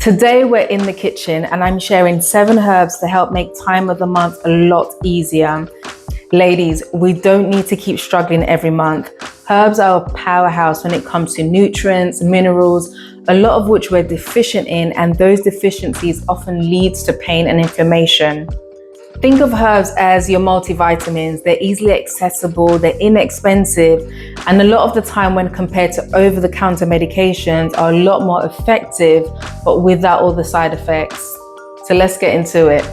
Today we're in the kitchen and I'm sharing 7 herbs to help make time of the month a lot easier. Ladies, we don't need to keep struggling every month. Herbs are a powerhouse when it comes to nutrients, minerals, a lot of which we're deficient in, and those deficiencies often leads to pain and inflammation. Think of herbs as your multivitamins. They're easily accessible, they're inexpensive, and a lot of the time when compared to over-the-counter medications are a lot more effective, but without all the side effects. So let's get into it.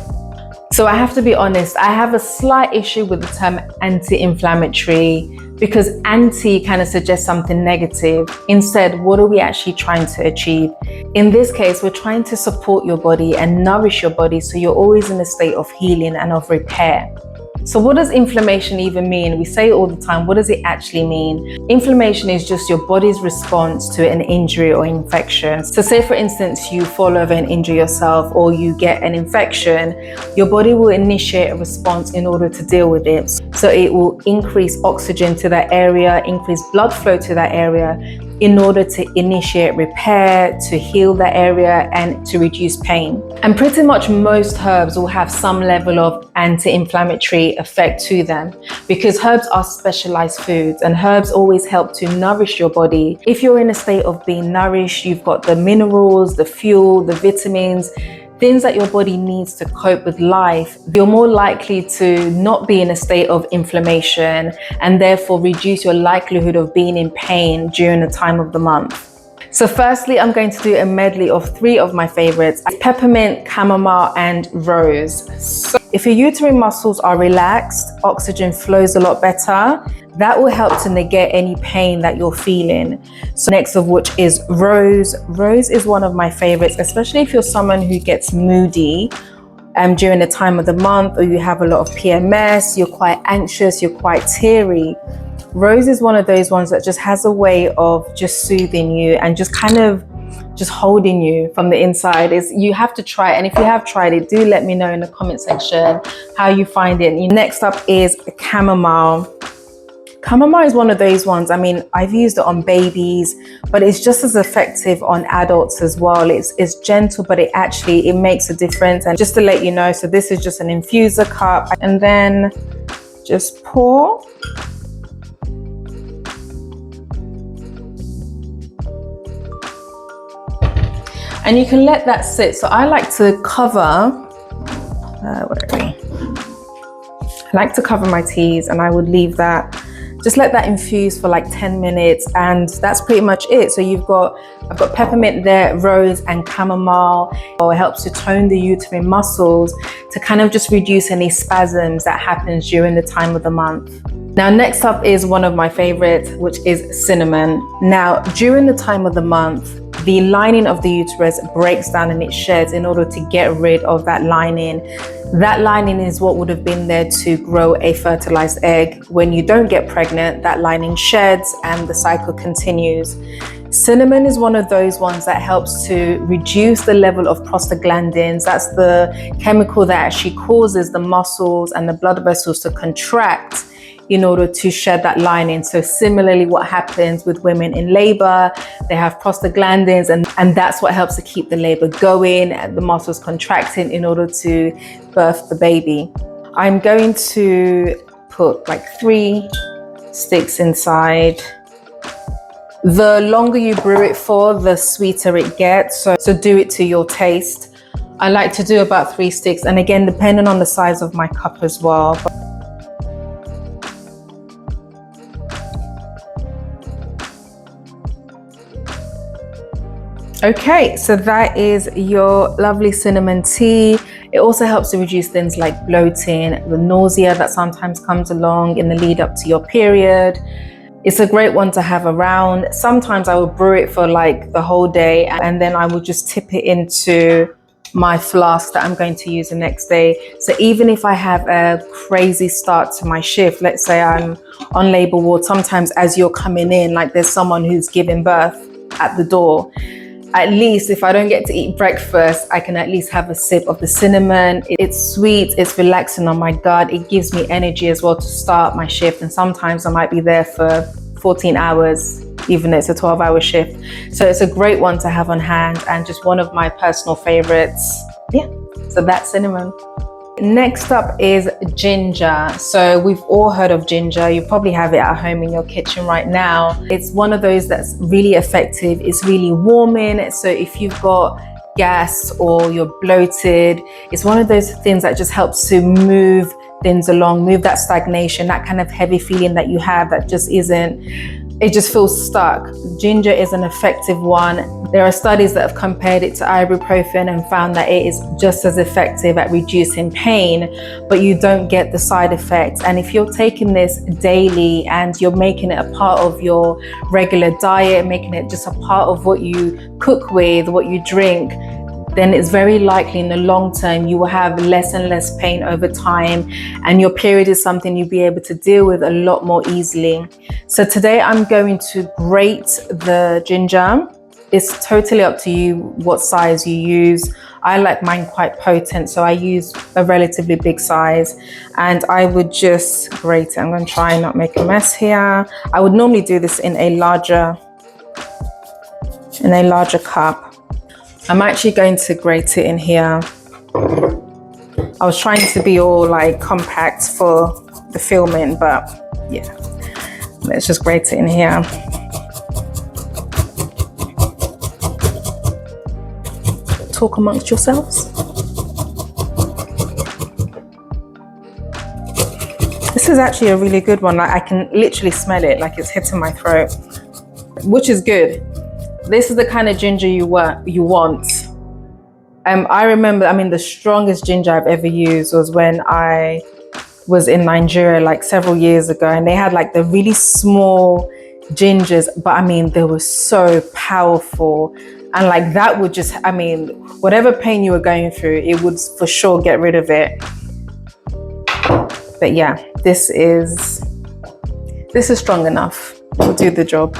So I have to be honest, I have a slight issue with the term anti-inflammatory because anti kind of suggests something negative. Instead, what are we actually trying to achieve? In this case, we're trying to support your body and nourish your body so you're always in a state of healing and of repair. So what does inflammation even mean? We say it all the time. What does it actually mean? Inflammation is just your body's response to an injury or infection. So say for instance, you fall over and injure yourself or you get an infection, your body will initiate a response in order to deal with it. So it will increase oxygen to that area, increase blood flow to that area in order to initiate repair, to heal that area and to reduce pain. And pretty much most herbs will have some level of anti-inflammatory effect to them because herbs are specialized foods and herbs always help to nourish your body. If you're in a state of being nourished, you've got the minerals, the fuel, the vitamins, things that your body needs to cope with life, you're more likely to not be in a state of inflammation and therefore reduce your likelihood of being in pain during the time of the month. So firstly, I'm going to do a medley of 3 of my favorites: peppermint, chamomile, and rose. So if your uterine muscles are relaxed, oxygen flows a lot better. That will help to negate any pain that you're feeling. So next of which is rose. Rose is one of my favorites, especially if you're someone who gets moody during the time of the month, or you have a lot of PMS, you're quite anxious, you're quite teary. Rose is one of those ones that just has a way of just soothing you and just kind of just holding you from the inside. You have to try it, and if you have tried it, do let me know in the comment section how you find it. Next up is chamomile. Chamomile is one of those ones, I mean, I've used it on babies, but it's just as effective on adults as well. It's gentle, but it makes a difference. And just to let you know, so this is just an infuser cup, and then just pour. And you can let that sit. So I like to cover, I like to cover my teas, and I would leave that, just let that infuse for like 10 minutes, and that's pretty much it. So I've got peppermint there, rose, and chamomile. It helps to tone the uterine muscles to kind of just reduce any spasms that happens during the time of the month. Now, next up is one of my favorites, which is cinnamon. Now, during the time of the month, the lining of the uterus breaks down and it sheds in order to get rid of that lining. That lining is what would have been there to grow a fertilized egg. When you don't get pregnant, that lining sheds and the cycle continues. Cinnamon is one of those ones that helps to reduce the level of prostaglandins. That's the chemical that actually causes the muscles and the blood vessels to contract in order to shed that lining. So similarly, what happens with women in labor, they have prostaglandins, and that's what helps to keep the labor going and the muscles contracting in order to birth the baby. I'm going to put like 3 sticks inside. The longer you brew it for, the sweeter it gets. So do it to your taste. I like to do about 3 sticks, and again, depending on the size of my cup as well. Okay, so that is your lovely cinnamon tea. It also helps to reduce things like bloating, the nausea that sometimes comes along in the lead up to your period. It's a great one to have around. Sometimes I will brew it for like the whole day, and then I will just tip it into my flask that I'm going to use the next day. So even if I have a crazy start to my shift, let's say I'm on labor ward, sometimes as you're coming in, like there's someone who's giving birth at the door, at least if I don't get to eat breakfast, I can at least have a sip of the cinnamon. It's sweet, it's relaxing on my gut. It gives me energy as well to start my shift. And sometimes I might be there for 14 hours, even though it's a 12-hour shift. So it's a great one to have on hand and just one of my personal favorites. Yeah, so that's cinnamon. Next up is ginger. So we've all heard of ginger. You probably have it at home in your kitchen right now. It's one of those that's really effective. It's really warming. So if you've got gas or you're bloated, it's one of those things that just helps to move things along, move that stagnation, that kind of heavy feeling that you have that just isn't, it just feels stuck. Ginger is an effective one. There are studies that have compared it to ibuprofen and found that it is just as effective at reducing pain, but you don't get the side effects. And if you're taking this daily and you're making it a part of your regular diet, making it just a part of what you cook with, what you drink, then it's very likely in the long term you will have less and less pain over time, and your period is something you'll be able to deal with a lot more easily. So today I'm going to grate the ginger. It's totally up to you what size you use. I like mine quite potent, so I use a relatively big size, and I would just grate it. I'm going to try and not make a mess here. I would normally do this in a larger cup. I'm actually going to grate it in here. I was trying to be all like compact for the filming, but yeah, let's just grate it in here. Talk amongst yourselves. This is actually a really good one. Like, I can literally smell it, like it's hitting my throat, which is good. This is the kind of ginger you want. I remember, the strongest ginger I've ever used was when I was in Nigeria like several years ago, and they had like the really small gingers, but they were so powerful. And like that would just, whatever pain you were going through, it would for sure get rid of it. But yeah, this is strong enough. It'll do the job.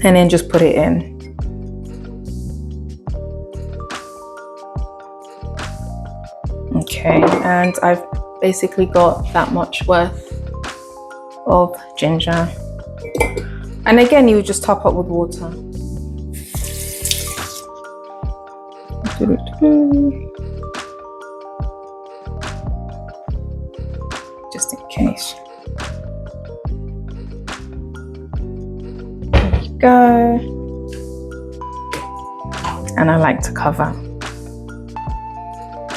And then just put it in. Okay, and I've basically got that much worth of ginger. And again, you would just top up with water. Just in case. Go. And I like to cover.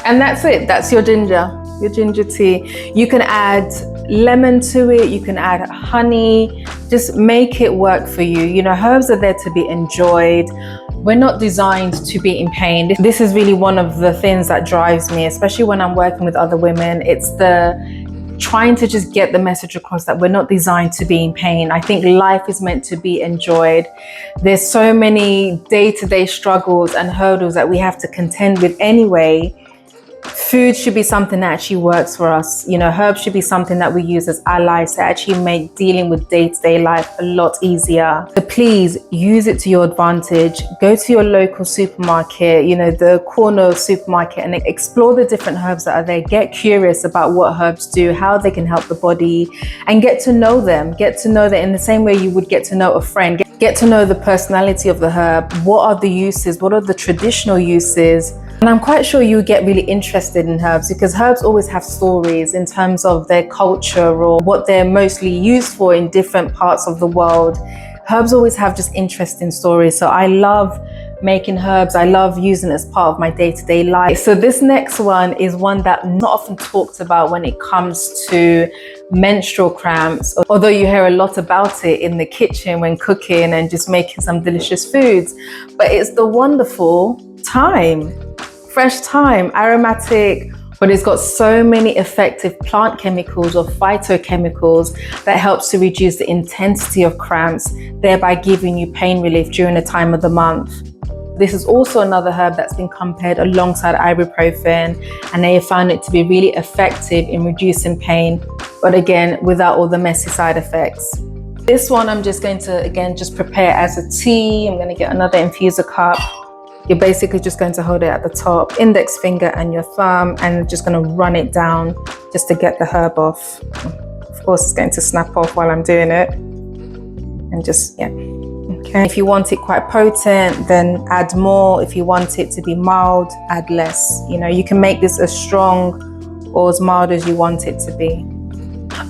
And that's it. That's your ginger tea. You can add lemon to it. You can add honey. Just make it work for you. You know, herbs are there to be enjoyed. We're not designed to be in pain. This is really one of the things that drives me, especially when I'm working with other women. It's the trying to just get the message across that we're not designed to be in pain. I think life is meant to be enjoyed. There's so many day-to-day struggles and hurdles that we have to contend with anyway. Food should be something that actually works for us. You know, herbs should be something that we use as allies to actually make dealing with day-to-day life a lot easier. So please use it to your advantage. Go to your local supermarket, you know, the corner supermarket, and explore the different herbs that are there. Get curious about what herbs do, how they can help the body, and get to know them. Get to know them in the same way you would get to know a friend. Get to know the personality of the herb. What are the uses? What are the traditional uses? And I'm quite sure you get really interested in herbs, because herbs always have stories in terms of their culture or what they're mostly used for in different parts of the world. Herbs always have just interesting stories. So I love making herbs. I love using it as part of my day-to-day life. So this next one is one that not often talked about when it comes to menstrual cramps, although you hear a lot about it in the kitchen when cooking and just making some delicious foods. But it's the wonderful thyme. Fresh thyme, aromatic, but it's got so many effective plant chemicals or phytochemicals that helps to reduce the intensity of cramps, thereby giving you pain relief during the time of the month. This is also another herb that's been compared alongside ibuprofen, and they have found it to be really effective in reducing pain, but again, without all the messy side effects. This one I'm just going to, again, just prepare as a tea. I'm going to get another infuser cup. You're basically just going to hold it at the top, index finger and your thumb, and just going to run it down just to get the herb off. Of course, it's going to snap off while I'm doing it. and just, yeah. Okay. If you want it quite potent, then add more. If you want it to be mild, add less. You know, you can make this as strong or as mild as you want it to be.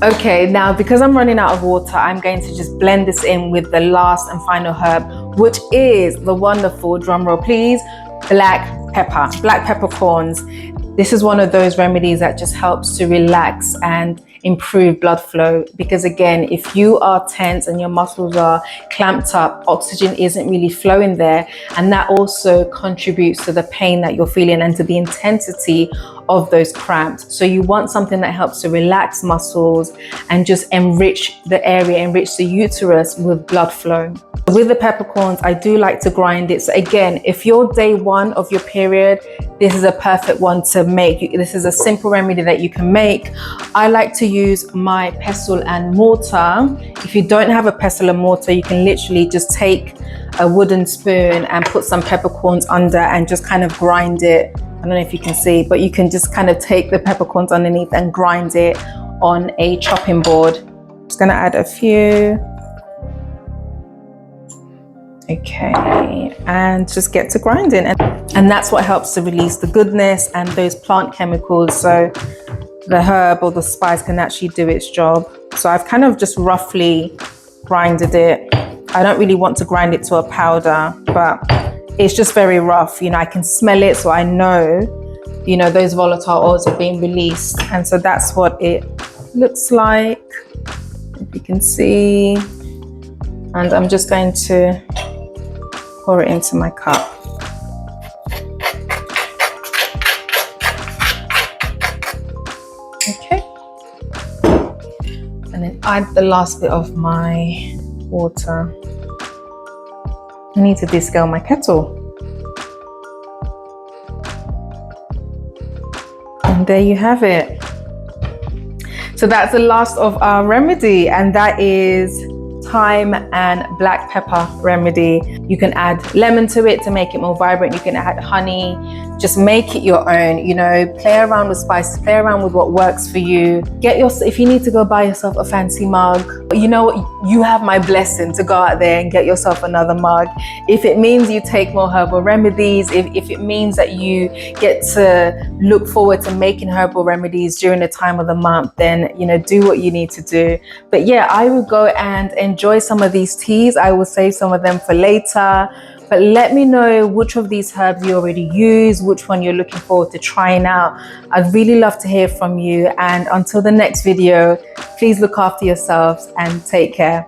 Okay, now because I'm running out of water, I'm going to just blend this in with the last and final herb, which is the wonderful, drumroll please, black peppercorns. This is one of those remedies that just helps to relax and improve blood flow, because again, if you are tense and your muscles are clamped up, oxygen isn't really flowing there, and that also contributes to the pain that you're feeling and to the intensity of those cramps. So you want something that helps to relax muscles and just enrich the area, enrich the uterus with blood flow. With the peppercorns, I do like to grind it. So again, if you're day 1 of your period, this is a perfect one to make. This is a simple remedy that you can make. I like to use my pestle and mortar. If you don't have a pestle and mortar, you can literally just take a wooden spoon and put some peppercorns under and just kind of grind it. I don't know if you can see, but you can just kind of take the peppercorns underneath and grind it on a chopping board. Just gonna add a few. Okay, and just get to grinding, and that's what helps to release the goodness and those plant chemicals, so the herb or the spice can actually do its job. So I've kind of just roughly grinded it. I don't really want to grind it to a powder, but it's just very rough. You know, I can smell it, so I know, you know, those volatile oils are being released, and so that's what it looks like, if you can see. And I'm just going to pour it into my cup. Okay. And then add the last bit of my water. I need to descale my kettle. And there you have it. So that's the last of our remedy, and that is thyme and black pepper remedy. You can add lemon to it to make it more vibrant. You can add honey. Just make it your own. You know, play around with spices, play around with what works for you. If you need to go buy yourself a fancy mug, you know what, you have my blessing to go out there and get yourself another mug. If it means you take more herbal remedies, if it means that you get to look forward to making herbal remedies during the time of the month, then, you know, do what you need to do. But yeah, I would go and enjoy some of these teas. I will save some of them for later. But let me know which of these herbs you already use, which one you're looking forward to trying out. I'd really love to hear from you. And until the next video, please look after yourselves and take care.